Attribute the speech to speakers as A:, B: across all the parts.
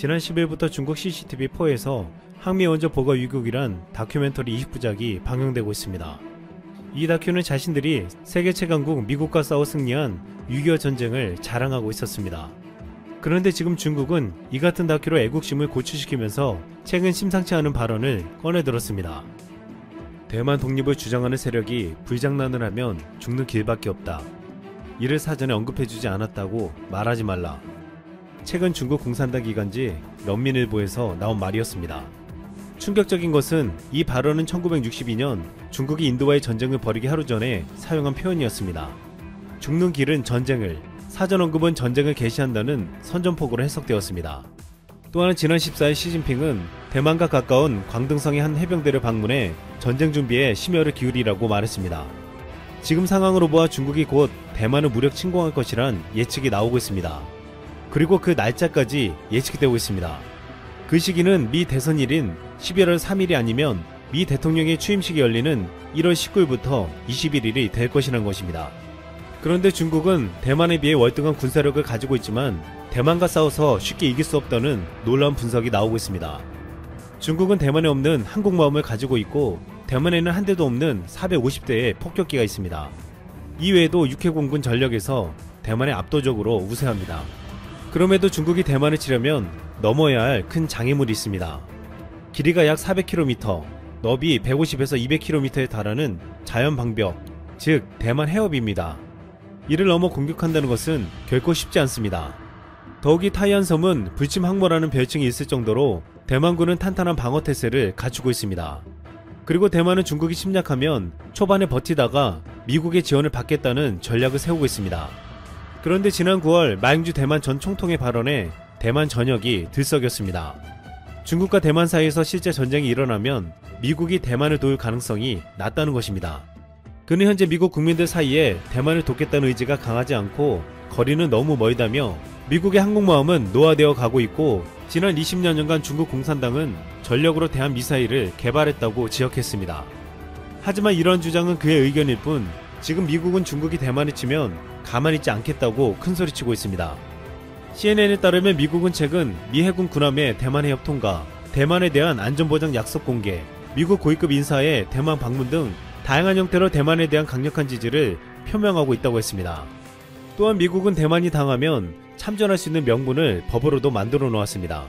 A: 지난 10일부터 중국 CCTV4에서 항미원조 보거 위국이란 다큐멘터리 20부작이 방영되고 있습니다. 이 다큐는 자신들이 세계 최강국 미국과 싸워 승리한 6.25 전쟁을 자랑하고 있었습니다. 그런데 지금 중국은 이 같은 다큐로 애국심을 고취시키면서 최근 심상치 않은 발언을 꺼내들었습니다. 대만 독립을 주장하는 세력이 불장난을 하면 죽는 길밖에 없다. 이를 사전에 언급해주지 않았다고 말하지 말라. 최근 중국 공산당 기관지 런민일보에서 나온 말이었습니다. 충격적인 것은 이 발언은 1962년 중국이 인도와의 전쟁을 벌이기 하루 전에 사용한 표현이었습니다. 죽는 길은 전쟁을, 사전 언급은 전쟁을 개시한다는 선전포고로 해석되었습니다. 또한 지난 14일 시진핑은 대만과 가까운 광등성의 한 해병대를 방문해 전쟁 준비에 심혈을 기울이라고 말했습니다. 지금 상황으로 보아 중국이 곧 대만을 무력 침공할 것이란 예측이 나오고 있습니다. 그리고 그 날짜까지 예측되고 있습니다. 그 시기는 미 대선일인 11월 3일이 아니면 미 대통령의 취임식이 열리는 1월 19일부터 21일이 될 것이라는 것입니다. 그런데 중국은 대만에 비해 월등한 군사력을 가지고 있지만 대만과 싸워서 쉽게 이길 수 없다는 놀라운 분석이 나오고 있습니다. 중국은 대만에 없는 항공모함을 가지고 있고 대만에는 한 대도 없는 450대의 폭격기가 있습니다. 이외에도 육해공군 전력에서 대만에 압도적으로 우세합니다. 그럼에도 중국이 대만을 치려면 넘어야 할 큰 장애물이 있습니다. 길이가 약 400km, 너비 150에서 200km에 달하는 자연방벽, 즉 대만 해협입니다. 이를 넘어 공격한다는 것은 결코 쉽지 않습니다. 더욱이 타이안 섬은 불침 항모라는 별칭이 있을 정도로 대만군은 탄탄한 방어태세를 갖추고 있습니다. 그리고 대만은 중국이 침략하면 초반에 버티다가 미국의 지원을 받겠다는 전략을 세우고 있습니다. 그런데 지난 9월 마잉주 대만 전 총통의 발언에 대만 전역이 들썩였습니다. 중국과 대만 사이에서 실제 전쟁이 일어나면 미국이 대만을 도울 가능성이 낮다는 것입니다. 그는 현재 미국 국민들 사이에 대만을 돕겠다는 의지가 강하지 않고 거리는 너무 멀다며 미국의 항공모함은 노화되어 가고 있고 지난 20여 년간 중국 공산당은 전력으로 대한 미사일을 개발했다고 지적했습니다. 하지만 이런 주장은 그의 의견일 뿐 지금 미국은 중국이 대만을 치면 가만히 있지 않겠다고 큰소리치고 있습니다. CNN에 따르면 미국은 최근 미 해군 군함의 대만 해협 통과, 대만에 대한 안전보장 약속 공개, 미국 고위급 인사의 대만 방문 등 다양한 형태로 대만에 대한 강력한 지지를 표명하고 있다고 했습니다. 또한 미국은 대만이 당하면 참전할 수 있는 명분을 법으로도 만들어 놓았습니다.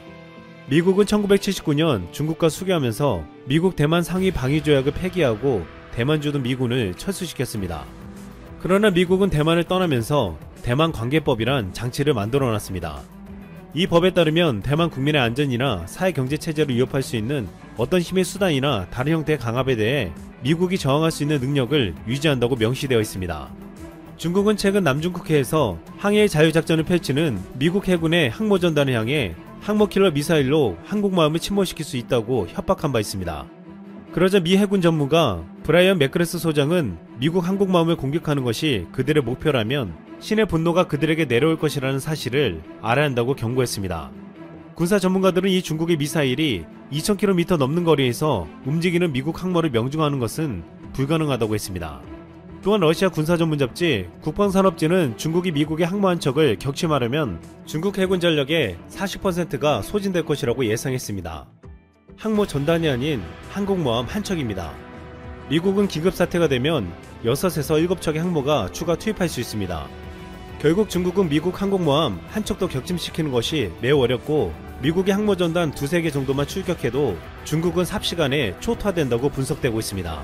A: 미국은 1979년 중국과 수교하면서 미국 대만 상위 방위 조약을 폐기하고 대만 주둔 미군을 철수시켰습니다. 그러나 미국은 대만을 떠나면서 대만 관계법이란 장치를 만들어 놨습니다. 이 법에 따르면 대만 국민의 안전이나 사회 경제 체제를 위협할 수 있는 어떤 힘의 수단이나 다른 형태의 강압에 대해 미국이 저항할 수 있는 능력을 유지한다고 명시되어 있습니다. 중국은 최근 남중국해에서 항해의 자유작전을 펼치는 미국 해군의 항모전단을 향해 항모킬러 미사일로 항공모함을 침몰시킬 수 있다고 협박한 바 있습니다. 그러자 미 해군 전무가 브라이언 맥그레스 소장은 미국 항공모함을 공격하는 것이 그들의 목표라면 신의 분노가 그들에게 내려올 것이라는 사실을 알아야 한다고 경고했습니다. 군사 전문가들은 이 중국의 미사일이 2000km 넘는 거리에서 움직이는 미국 항모를 명중하는 것은 불가능하다고 했습니다. 또한 러시아 군사 전문 잡지 국방산업지는 중국이 미국의 항모 한 척을 격침하려면 중국 해군 전력의 40%가 소진될 것이라고 예상했습니다. 항모 전단이 아닌 항공모함 한 척입니다. 미국은 기급사태가 되면 6에서 7척의 항모가 추가 투입할 수 있습니다. 결국 중국은 미국 항공모함 한 척도 격침시키는 것이 매우 어렵고 미국의 항모전단 2~3개 정도만 출격해도 중국은 삽시간에 초토화된다고 분석되고 있습니다.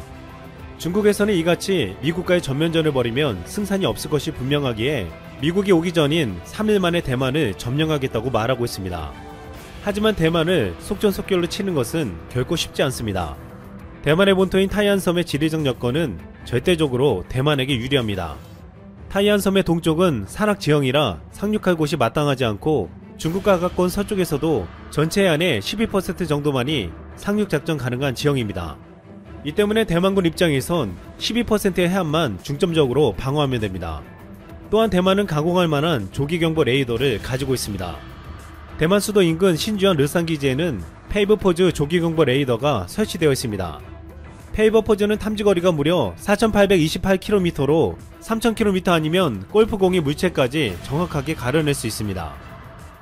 A: 중국에서는 이같이 미국과의 전면전을 벌이면 승산이 없을 것이 분명하기에 미국이 오기 전인 3일 만에 대만을 점령하겠다고 말하고 있습니다. 하지만 대만을 속전속결로 치는 것은 결코 쉽지 않습니다. 대만의 본토인 타이안섬의 지리적 여건은 절대적으로 대만에게 유리합니다. 타이안섬의 동쪽은 산악 지형이라 상륙할 곳이 마땅하지 않고 중국과 가까운 서쪽에서도 전체 해안의 12% 정도만이 상륙작전 가능한 지형입니다. 이 때문에 대만군 입장에선 12%의 해안만 중점적으로 방어하면 됩니다. 또한 대만은 가공할 만한 조기경보 레이더를 가지고 있습니다. 대만 수도 인근 신주현 르산기지에는 페이버포즈 조기경보 레이더가 설치되어 있습니다. 페이버포즈는 탐지거리가 무려 4828km로 3000km 아니면 골프공의 물체까지 정확하게 가려낼 수 있습니다.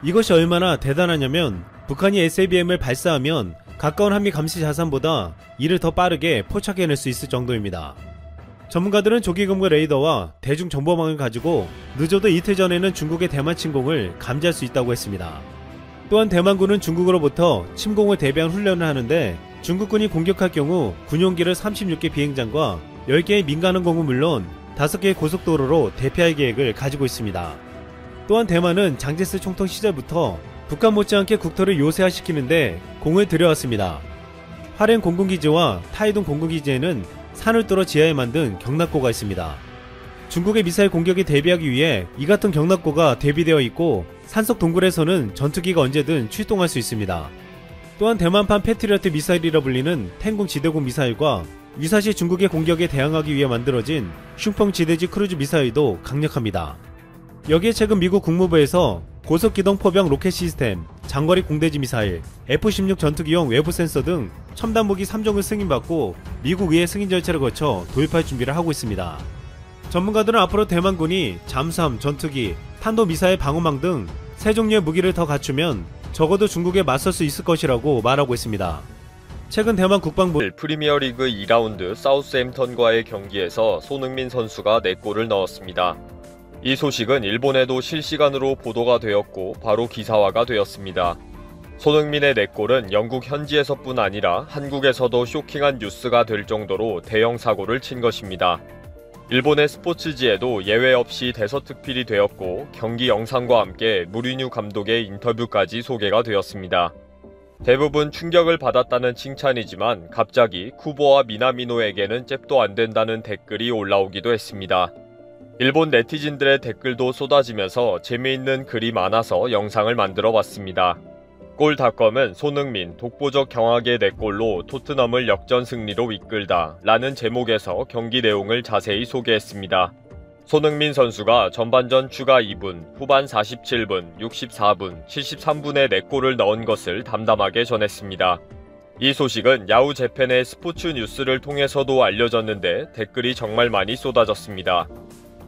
A: 이것이 얼마나 대단하냐면 북한이 SABM을 발사하면 가까운 한미 감시 자산보다 이를 더 빠르게 포착해낼 수 있을 정도입니다. 전문가들은 조기금고 레이더와 대중 정보망을 가지고 늦어도 이틀 전에는 중국의 대만 침공을 감지할 수 있다고 했습니다. 또한 대만군은 중국으로부터 침공을 대비한 훈련을 하는데 중국군이 공격할 경우 군용기를 36개 비행장과 10개의 민간항공은 물론 5개의 고속도로로 대피할 계획을 가지고 있습니다. 또한 대만은 장제스 총통 시절부터 북한 못지않게 국토를 요새화시키는데 공을 들여왔습니다. 화롄 공군기지와 타이동 공군기지에는 산을 뚫어 지하에 만든 경납고가 있습니다. 중국의 미사일 공격에 대비하기 위해 이 같은 경납고가 대비되어 있고 산속 동굴에서는 전투기가 언제든 출동할 수 있습니다. 또한 대만판 패트리어트 미사일이라 불리는 텐궁 지대공 미사일과 유사시 중국의 공격에 대항하기 위해 만들어진 슝펑 지대지 크루즈 미사일도 강력합니다. 여기에 최근 미국 국무부에서 고속기동 포병 로켓 시스템, 장거리 공대지 미사일, F-16 전투기용 외부 센서 등 첨단 무기 3종을 승인받고 미국 의회 승인 절차를 거쳐 도입할 준비를 하고 있습니다. 전문가들은 앞으로 대만군이 잠수함, 전투기, 탄도미사일 방어망 등 세 종류의 무기를 더 갖추면 적어도 중국에 맞설 수 있을 것이라고 말하고 있습니다. 최근 대만 국방부
B: 프리미어리그 2라운드 사우스햄턴과의 경기에서 손흥민 선수가 4골을 넣었습니다. 이 소식은 일본에도 실시간으로 보도가 되었고 바로 기사화가 되었습니다. 손흥민의 4골은 영국 현지에서뿐 아니라 한국에서도 쇼킹한 뉴스가 될 정도로 대형 사고를 친 것입니다. 일본의 스포츠지에도 예외 없이 대서특필이 되었고 경기 영상과 함께 무리뉴 감독의 인터뷰까지 소개가 되었습니다. 대부분 충격을 받았다는 칭찬이지만 갑자기 쿠보와 미나미노에게는 잽도 안 된다는 댓글이 올라오기도 했습니다. 일본 네티즌들의 댓글도 쏟아지면서 재미있는 글이 많아서 영상을 만들어 봤습니다. 골닷컴은 손흥민 독보적 경악의 4골로 토트넘을 역전 승리로 이끌다 라는 제목에서 경기 내용을 자세히 소개했습니다. 손흥민 선수가 전반전 추가 2분, 후반 47분, 64분, 73분에 4골을 넣은 것을 담담하게 전했습니다. 이 소식은 야후 재팬의 스포츠 뉴스를 통해서도 알려졌는데 댓글이 정말 많이 쏟아졌습니다.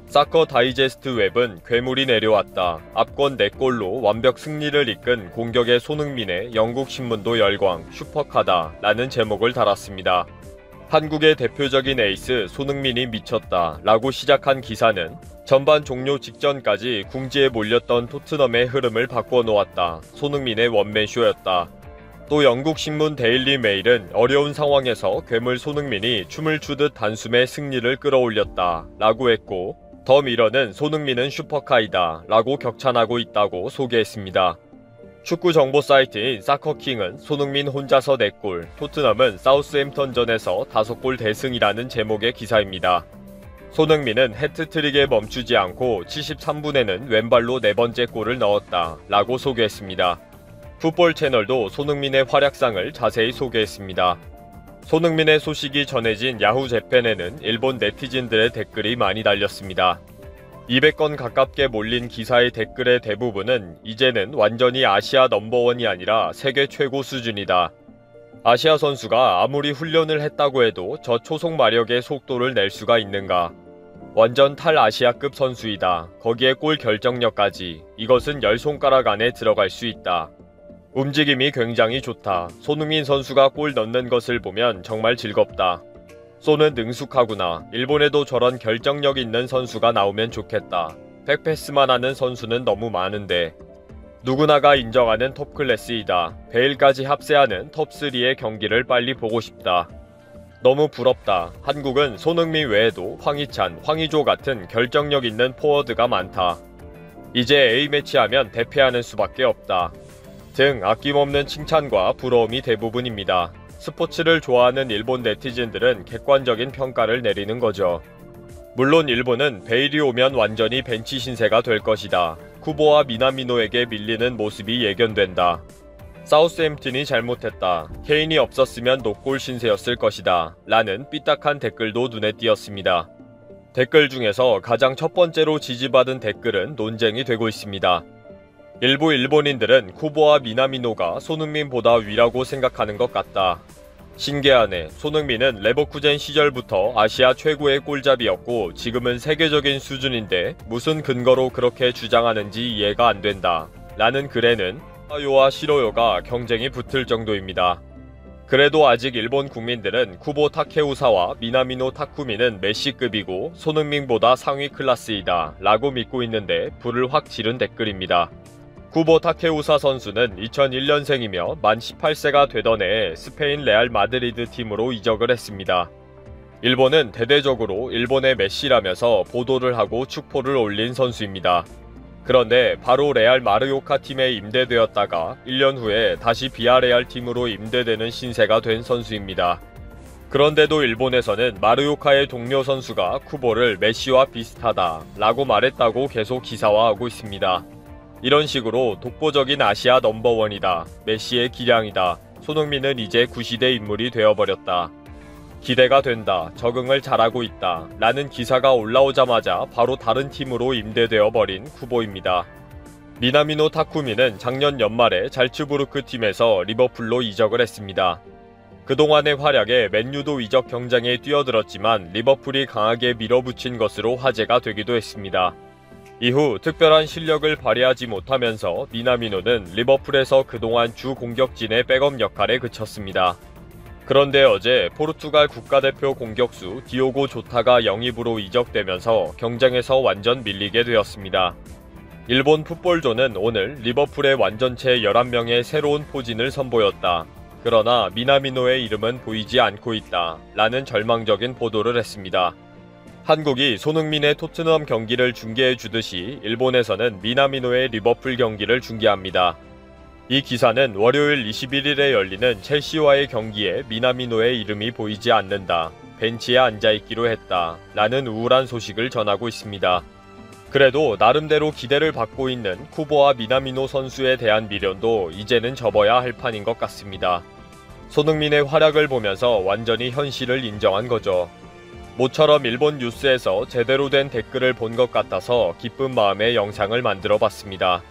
B: 사커 다이제스트 웹은 괴물이 내려왔다. 압권 4골로 완벽 승리를 이끈 공격의 손흥민의 영국 신문도 열광, 슈퍼카다 라는 제목을 달았습니다. 한국의 대표적인 에이스 손흥민이 미쳤다 라고 시작한 기사는 전반 종료 직전까지 궁지에 몰렸던 토트넘의 흐름을 바꿔놓았다. 손흥민의 원맨쇼였다. 또 영국 신문 데일리 메일은 어려운 상황에서 괴물 손흥민이 춤을 추듯 단숨에 승리를 끌어올렸다 라고 했고 더 미러는 손흥민은 슈퍼카이다 라고 격찬하고 있다고 소개했습니다. 축구 정보 사이트인 사커킹은 손흥민 혼자서 4골, 토트넘은 사우스햄턴전에서 5골 대승이라는 제목의 기사입니다. 손흥민은 해트트릭에 멈추지 않고 73분에는 왼발로 4번째 골을 넣었다 라고 소개했습니다. 풋볼 채널도 손흥민의 활약상을 자세히 소개했습니다. 손흥민의 소식이 전해진 야후 재팬에는 일본 네티즌들의 댓글이 많이 달렸습니다. 200건 가깝게 몰린 기사의 댓글의 대부분은 이제는 완전히 아시아 넘버원이 아니라 세계 최고 수준이다. 아시아 선수가 아무리 훈련을 했다고 해도 저 초속 마력의 속도를 낼 수가 있는가. 완전 탈아시아급 선수이다. 거기에 골 결정력까지. 이것은 10손가락 안에 들어갈 수 있다. 움직임이 굉장히 좋다. 손흥민 선수가 골 넣는 것을 보면 정말 즐겁다. 쏘는 능숙하구나. 일본에도 저런 결정력 있는 선수가 나오면 좋겠다. 백패스만 하는 선수는 너무 많은데. 누구나가 인정하는 톱클래스이다. 베일까지 합세하는 톱3의 경기를 빨리 보고 싶다. 너무 부럽다. 한국은 손흥민 외에도 황희찬, 황의조 같은 결정력 있는 포워드가 많다. 이제 A매치하면 대패하는 수밖에 없다. 등 아낌없는 칭찬과 부러움이 대부분입니다. 스포츠를 좋아하는 일본 네티즌들은 객관적인 평가를 내리는 거죠. 물론 일본은 베일이 오면 완전히 벤치 신세가 될 것이다. 쿠보와 미나미노에게 밀리는 모습이 예견된다. 사우스햄튼이 잘못했다. 케인이 없었으면 노골 신세였을 것이다. 라는 삐딱한 댓글도 눈에 띄었습니다. 댓글 중에서 가장 첫 번째로 지지받은 댓글은 논쟁이 되고 있습니다. 일부 일본인들은 쿠보와 미나미노가 손흥민보다 위라고 생각하는 것 같다. 신기하네. 손흥민은 레버쿠젠 시절부터 아시아 최고의 골잡이였고 지금은 세계적인 수준인데 무슨 근거로 그렇게 주장하는지 이해가 안 된다. 라는 글에는 요와 시로요가 경쟁이 붙을 정도입니다. 그래도 아직 일본 국민들은 쿠보 타케우사와 미나미노 타쿠미는 메시급이고 손흥민보다 상위 클래스이다 라고 믿고 있는데 불을 확 지른 댓글입니다. 쿠보 타케우사 선수는 2001년생이며 만 18세가 되던 해에 스페인 레알 마드리드 팀으로 이적을 했습니다. 일본은 대대적으로 일본의 메시라면서 보도를 하고 축포를 올린 선수입니다. 그런데 바로 레알 마르요카 팀에 임대되었다가 1년 후에 다시 비아레알 팀으로 임대되는 신세가 된 선수입니다. 그런데도 일본에서는 마르요카의 동료 선수가 쿠보를 메시와 비슷하다 라고 말했다고 계속 기사화하고 있습니다. 이런 식으로 독보적인 아시아 넘버원이다, 메시의 기량이다, 손흥민은 이제 구시대 인물이 되어버렸다, 기대가 된다, 적응을 잘하고 있다 라는 기사가 올라오자마자 바로 다른 팀으로 임대되어 버린 쿠보입니다. 미나미노 타쿠미는 작년 연말에 잘츠부르크 팀에서 리버풀로 이적을 했습니다. 그동안의 활약에 맨유도 이적 경쟁에 뛰어들었지만 리버풀이 강하게 밀어붙인 것으로 화제가 되기도 했습니다. 이후 특별한 실력을 발휘하지 못하면서 미나미노는 리버풀에서 그동안 주 공격진의 백업 역할에 그쳤습니다. 그런데 어제 포르투갈 국가대표 공격수 디오고 조타가 영입으로 이적되면서 경쟁에서 완전 밀리게 되었습니다. 일본 풋볼존은 오늘 리버풀의 완전체 11명의 새로운 포진을 선보였다. 그러나 미나미노의 이름은 보이지 않고 있다 라는 절망적인 보도를 했습니다. 한국이 손흥민의 토트넘 경기를 중계해주듯이 일본에서는 미나미노의 리버풀 경기를 중계합니다. 이 기사는 월요일 21일에 열리는 첼시와의 경기에 미나미노의 이름이 보이지 않는다, 벤치에 앉아있기로 했다 라는 우울한 소식을 전하고 있습니다. 그래도 나름대로 기대를 받고 있는 쿠보와 미나미노 선수에 대한 미련도 이제는 접어야 할 판인 것 같습니다. 손흥민의 활약을 보면서 완전히 현실을 인정한 거죠. 모처럼 일본 뉴스에서 제대로 된 댓글을 본 것 같아서 기쁜 마음에 영상을 만들어 봤습니다.